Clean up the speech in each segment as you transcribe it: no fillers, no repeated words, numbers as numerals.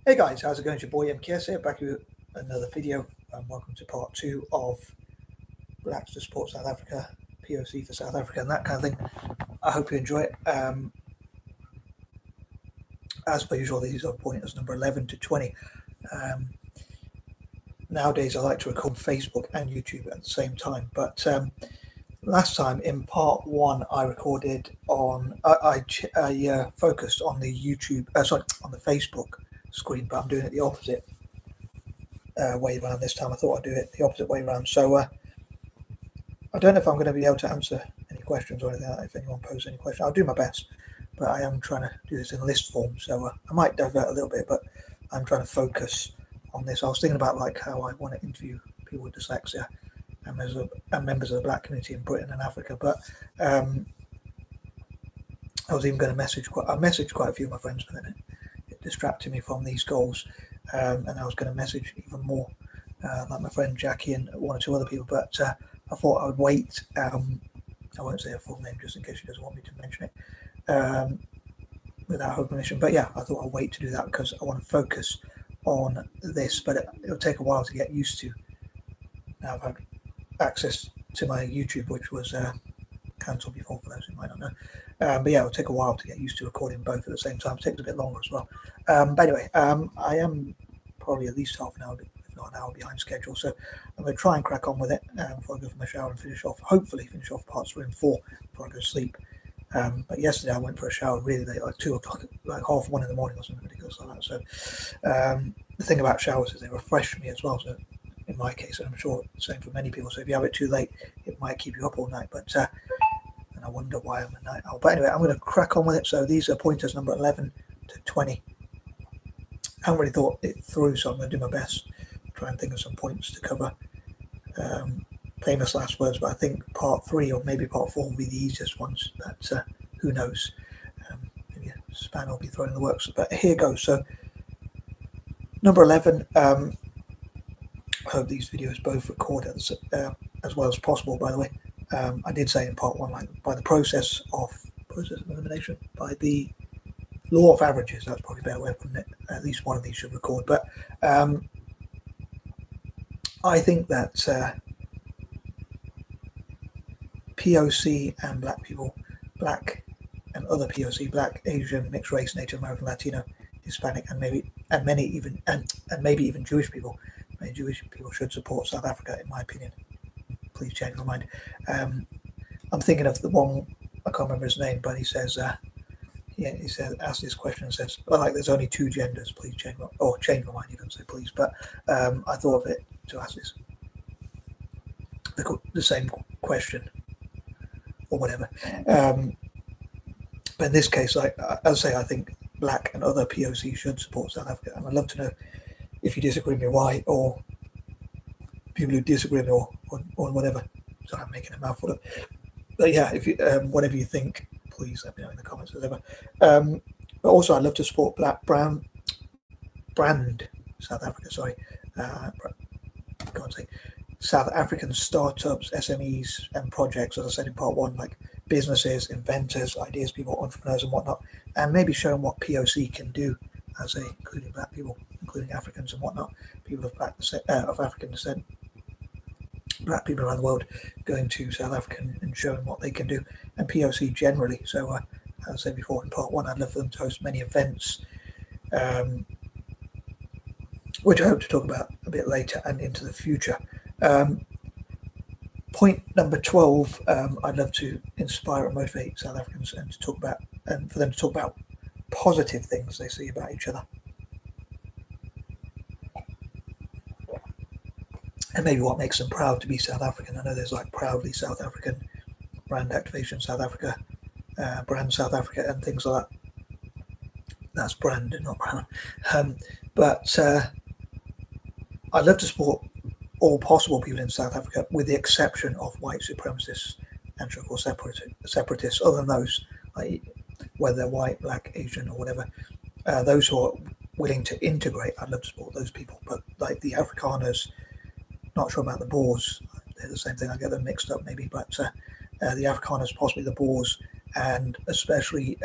Hey guys, how's it going? It's your boy M.K.S here, back with another video. Welcome to part 2 of Blacks to Support South Africa, P.O.C for South Africa, and that kind of thing. I hope you enjoy it. As per usual, these are pointers number 11 to 20. Nowadays, I like to record Facebook and YouTube at the same time, but last time in part 1, I recorded on, I focused on the YouTube, on the Facebook screen, but I'm doing it the opposite way around this time. I thought I'd do it the opposite way around. So I don't know if I'm going to be able to answer any questions or anything like that. If anyone poses any questions, I'll do my best, but I am trying to do this in list form, so I might divert a little bit, but I'm trying to focus on this. I was thinking about like how I want to interview people with dyslexia and members of the Black community in Britain and Africa, but I was even going to messaged quite a few of my friends, but then it distracted me from these goals. And I was going to message even more, like my friend Jackie and one or two other people, but I thought I would wait. I won't say her full name just in case she doesn't want me to mention it without her permission. But yeah, I thought I'd wait to do that because I want to focus on this, but it'll take a while to get used to. Now I've had access to my YouTube, which was cancelled before, for those who might not know. But yeah, it'll take a while to get used to recording both at the same time. It takes a bit longer as well. But anyway, I am probably at least half an hour, if not an hour behind schedule. So I'm going to try and crack on with it before I go for my shower and hopefully finish off parts 3 and 4 before I go to sleep. But yesterday I went for a shower really late, like 2 o'clock, like 1:30 in the morning or something ridiculous like that. So the thing about showers is they refresh me as well. So in my case, and I'm sure the same for many people. So if you have it too late, it might keep you up all night. But and I wonder why I'm a night owl. But anyway, I'm going to crack on with it. So these are pointers number 11 to 20. I haven't really thought it through, so I'm going to do my best to try and think of some points to cover. Famous last words, but I think part 3 or maybe part 4 will be the easiest ones, but who knows. Maybe a span will be thrown in the works, but here goes. So number 11, I hope these videos both record as well as possible, by the way. I did say in part 1, like by the process of elimination, by the law of averages, that's probably a better way of putting it. At least one of these should record. But I think that P.O.C and Black people, Black and other P.O.C, Black, Asian, mixed race, Native American, Latino, Hispanic, and maybe even Jewish people. Maybe Jewish people should support South Africa, in my opinion. Please change my mind. I'm thinking of the one, I can't remember his name, but he says, he says, asks this question and says, well, like, there's only 2 genders, please change my mind, you don't say please, but I thought of it to ask this, the same question, or whatever. But in this case, as I say, I think Black and other POC should support South Africa, and I'd love to know if you disagree with me why, or people who disagree with me, or whatever. Sorry, I'm making a mouthful of it. But yeah, if you whatever you think, please let me know in the comments, whatever. But also, I'd love to support Black brand South Africa. Sorry, God's sake, South African startups, SMEs, and projects. As I said in part 1, like businesses, inventors, ideas people, entrepreneurs, and whatnot, and maybe showing what POC can do, as including Black people, including Africans and whatnot, people of African descent. Black people around the world going to South Africa and showing what they can do, and POC generally. So as I said before in part 1, I'd love for them to host many events, which I hope to talk about a bit later and into the future. Point number 12, I'd love to inspire and motivate South Africans and for them to talk about positive things they see about each other. And maybe what makes them proud to be South African. I know there's like Proudly South African, Brand Activation South Africa, Brand South Africa, and things like that. That's brand, not brown. But I'd love to support all possible people in South Africa, with the exception of white supremacists and so-called separatists. Other than those, like, whether they're white, Black, Asian, or whatever, those who are willing to integrate, I'd love to support those people. But like the Afrikaners, not sure about the Boers. They're the same thing. I get them mixed up maybe, but the Afrikaners, possibly the Boers, and especially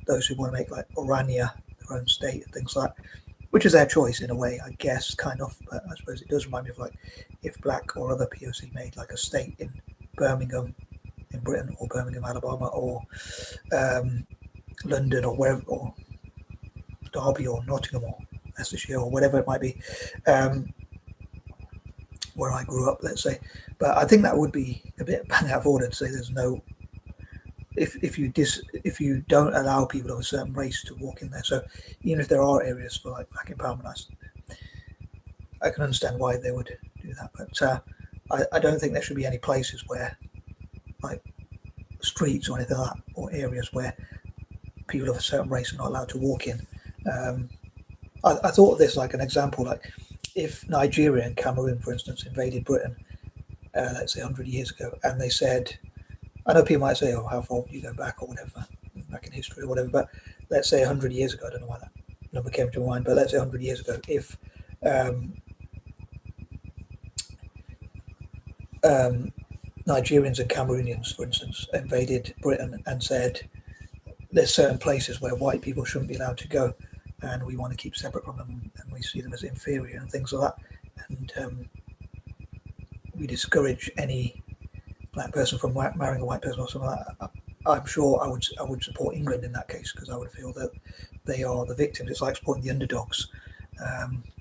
those who want to make like Orania their own state and things like that. which is their choice in a way, I guess, kind of. But I suppose it does remind me of like if Black or other POC made like a state in Birmingham in Britain, or Birmingham, Alabama, or London, or wherever, or Derby, or Nottingham, or Leicestershire, or whatever it might be, where I grew up, let's say. But I think that would be a bit bang out of order to say there's no. If you don't allow people of a certain race to walk in there, so even if there are areas for like black empowerment, I can understand why they would do that. But I don't think there should be any places where, like streets or anything like that, or areas where people of a certain race are not allowed to walk in. I thought of this like an example, like if Nigeria and Cameroon, for instance, invaded Britain, let's say 100 years ago, and they said, I know people might say, oh, how far do you go back or whatever, back in history or whatever, but let's say 100 years ago, I don't know why that number came to mind, but let's say 100 years ago, if Nigerians and Cameroonians, for instance, invaded Britain and said, there's certain places where white people shouldn't be allowed to go, and we want to keep separate from them, and we see them as inferior and things like that, and we discourage any black person from marrying a white person or something like that. I'm sure I would support England in that case, because I would feel that they are the victims. It's like supporting the underdogs.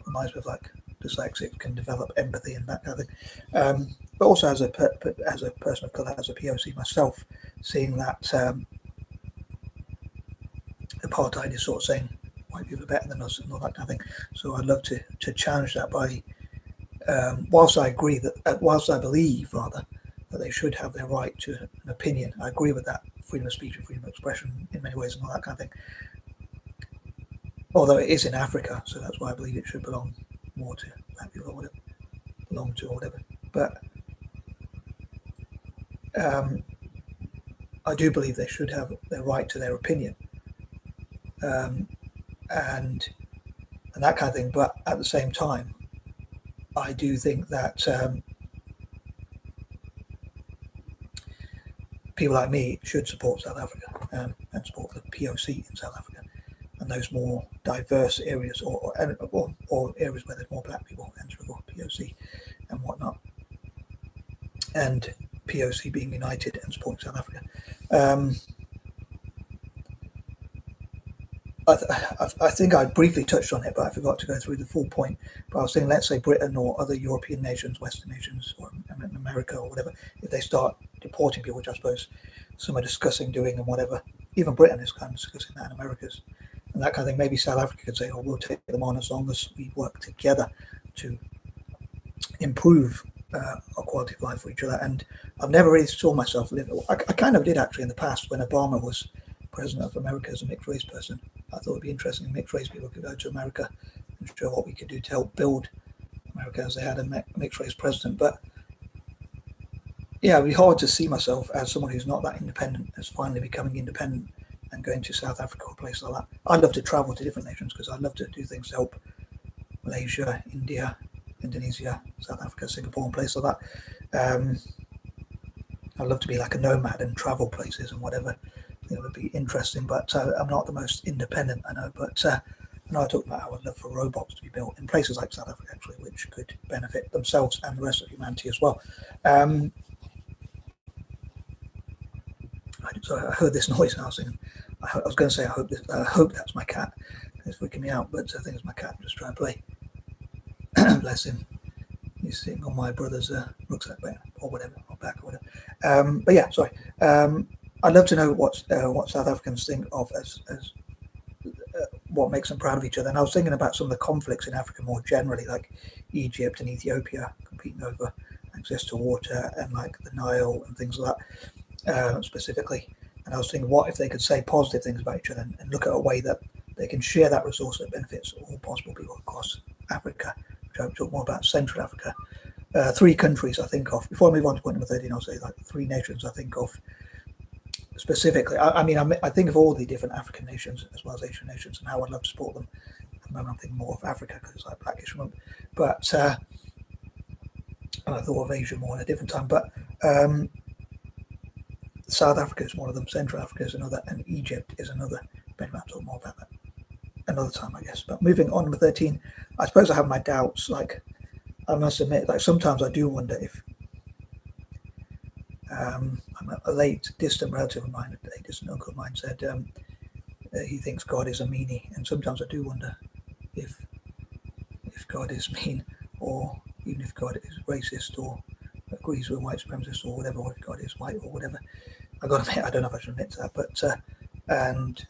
Reminds me of like dyslexics can develop empathy and that kind of thing. But also as a person of colour, as a POC myself, seeing that apartheid is sort of saying white people are better than us and all that kind of thing. So I'd love to challenge that by, whilst I agree that, whilst I believe rather that they should have their right to an opinion, I agree with that, freedom of speech and freedom of expression in many ways and all that kind of thing. Although it is in Africa, so that's why I believe it should belong more to black people or whatever, belong to or whatever. But I do believe they should have their right to their opinion, and that kind of thing. But at the same time, I do think that people like me should support South Africa and support the P.O.C. in South Africa and those more diverse areas, or areas where there's more black people, and support P.O.C. and whatnot, and P.O.C. being united and supporting South Africa. I think I briefly touched on it, but I forgot to go through the full point. But I was saying, let's say Britain or other European nations, Western nations, or America or whatever, if they start deporting people, which I suppose some are discussing doing and whatever, even Britain is kind of discussing that in America's and that kind of thing. Maybe South Africa could say, oh, we'll take them on as long as we work together to improve our quality of life for each other. And I've never really saw myself live. I kind of did actually in the past when Obama was president of America as a mixed race person. I thought it'd be interesting if mixed race people could go to America and show what we could do to help build America as they had a mixed race president. But yeah, it'd be hard to see myself as someone who's not that independent, as finally becoming independent and going to South Africa or places like that. I'd love to travel to different nations because I'd love to do things to help Malaysia, India, Indonesia, South Africa, Singapore, and places like that. I'd love to be like a nomad and travel places and whatever. It would be interesting, but I'm not the most independent, I know. But I know I talked about how I'd love for robots to be built in places like South Africa, actually, which could benefit themselves and the rest of humanity as well. Sorry, I heard this noise and I was going to say, I hope that's my cat. It's freaking me out, but I think it's my cat just trying to play. Bless him. He's sitting on my brother's rucksack or whatever, or back or whatever. But yeah, sorry. I'd love to know what South Africans think of as what makes them proud of each other. And I was thinking about some of the conflicts in Africa more generally, like Egypt and Ethiopia competing over access to water and like the Nile and things like that specifically. And I was thinking, what if they could say positive things about each other and look at a way that they can share that resource that benefits all possible people across Africa, which I'll talk more about Central Africa. 3 countries I think of. Before I move on to point number 13, I'll say like 3 nations I think of specifically. I think of all the different African nations as well as Asian nations and how I'd love to support them. At the moment I'm thinking more of Africa because it's like Blackish Month, but and I thought of Asia more at a different time. But South Africa is one of them, Central Africa is another, and Egypt is another. Ben might talk more about that another time, I guess. But moving on, number 13, I suppose I have my doubts. Like, I must admit, like sometimes I do wonder if a late distant relative of mine, a distant uncle of mine, said he thinks God is a meanie, and sometimes I do wonder if God is mean, or even if God is racist, or agrees with white supremacists, or whatever, or if God is white, or whatever. I got to admit, I don't know if I should admit to that, but and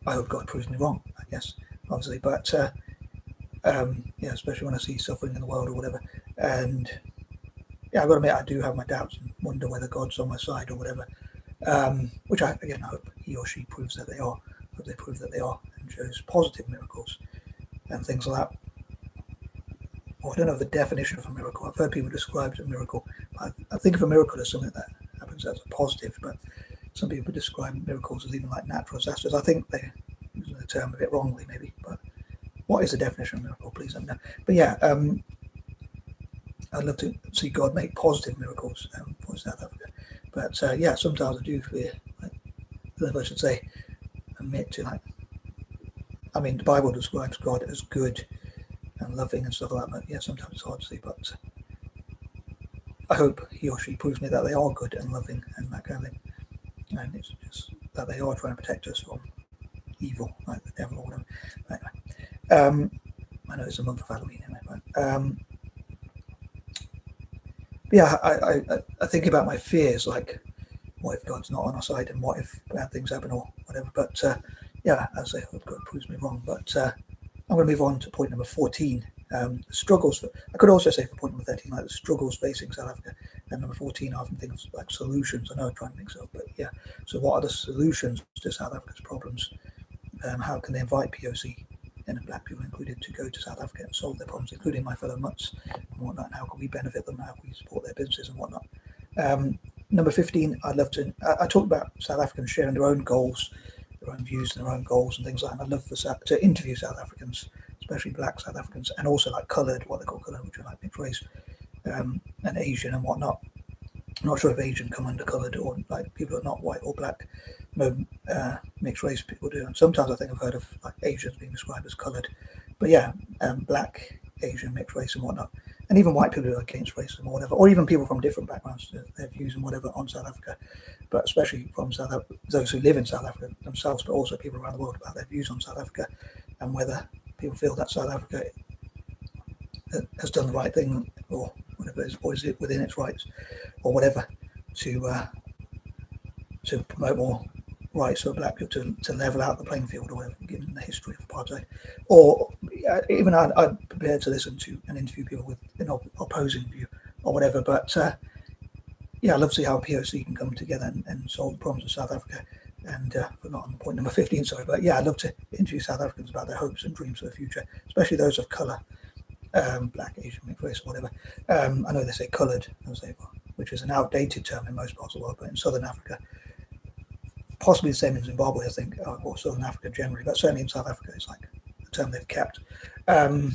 I hope God proves me wrong, I guess, obviously, but yeah, especially when I see suffering in the world or whatever, and yeah, I've got to admit, I do have my doubts and wonder whether God's on my side or whatever, which I hope he or she proves that they are. I hope they prove that they are and shows positive miracles and things like that. Well, I don't know the definition of a miracle. I've heard people describe a miracle. I think of a miracle as something that happens as a positive, but some people describe miracles as even like natural disasters. I think they're using the term a bit wrongly, maybe. But what is the definition of a miracle? Please let me know. But yeah, I'd love to see God make positive miracles for South Africa. But yeah, sometimes I do fear, like, I don't know if I should say, admit to, like, I mean, the Bible describes God as good and loving and stuff like that. But yeah, sometimes it's hard to see. But I hope he or she proves me that they are good and loving and that kind of thing. And it's just that they are trying to protect us from evil, like the devil or whatever. Anyway, I know it's a month of Halloween anyway. But yeah, I think about my fears, like, what if God's not on our side, and what if bad things happen or whatever. But yeah, as I hope God proves me wrong. But I'm going to move on to point number 14. Struggles. I could also say for point number 13, like the struggles facing South Africa. And number 14, I often think of like solutions. I know I'm trying to mix it up, but yeah. So what are the solutions to South Africa's problems? How can they invite P.O.C. and black people included to go to South Africa and solve their problems, including my fellow mutts and whatnot? And how can we benefit them? How can we support their businesses and whatnot? Number 15, I'd love to. I talk about South Africans sharing their own goals, their own views, and their own goals and things like that. I'd love to interview South Africans, especially black South Africans, and also like coloured, what they call coloured, which are like mixed race, and Asian and whatnot. I'm not sure if Asian come under coloured or like people who are not white or black. No, mixed race people do. And sometimes I think I've heard of like Asians being described as coloured. But yeah, black, Asian, mixed race and whatnot. And even white people who are against racism or whatever, or even people from different backgrounds, their views and whatever on South Africa, but especially from those who live in South Africa themselves, but also people around the world about their views on South Africa and whether people feel that South Africa has done the right thing or whatever it is, or is it within its rights or whatever to promote more rights for black people to level out the playing field or whatever, given the history of apartheid. Or even I'd prepare to listen to and interview people with an opposing view or whatever. But yeah, I'd love to see how P.O.C. can come together and solve the problems of South Africa. And forgotten point number 15, sorry. But yeah, I'd love to interview South Africans about their hopes and dreams for the future, especially those of colour, black, Asian, mixed race, or whatever. I know they say coloured, which is an outdated term in most parts of the world, but in Southern Africa, possibly the same in Zimbabwe, I think, or Southern Africa generally, but certainly in South Africa, it's like a term they've kept. But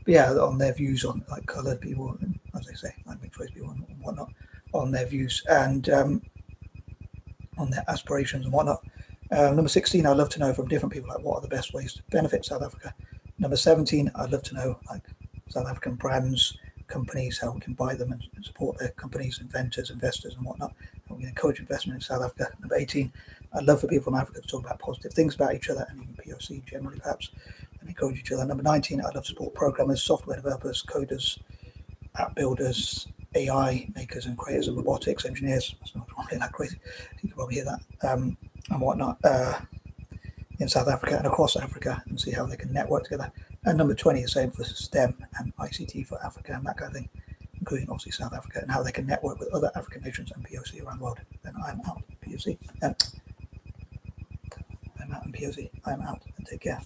yeah, on their views on like coloured people, and, as they say, like mixed race people and whatnot, on their views and on their aspirations and whatnot. Number 16, I'd love to know from different people, like what are the best ways to benefit South Africa. Number 17, I'd love to know like South African brands, companies, how we can buy them and support their companies, inventors, investors and whatnot. How we can encourage investment in South Africa. Number 18, I'd love for people from Africa to talk about positive things about each other and even P.O.C. generally perhaps, and encourage each other. Number 19, I'd love to support programmers, software developers, coders, app builders, AI makers and creators of robotics, engineers. That's not really that crazy. You can probably hear that and whatnot in South Africa and across Africa, and see how they can network together. And number 20 is same for STEM and ICT for Africa and that kind of thing, including obviously South Africa, and how they can network with other African nations and P.O.C. around the world. Then I'm out, P.O.C. I'm out and P.O.C. I'm out, and take care.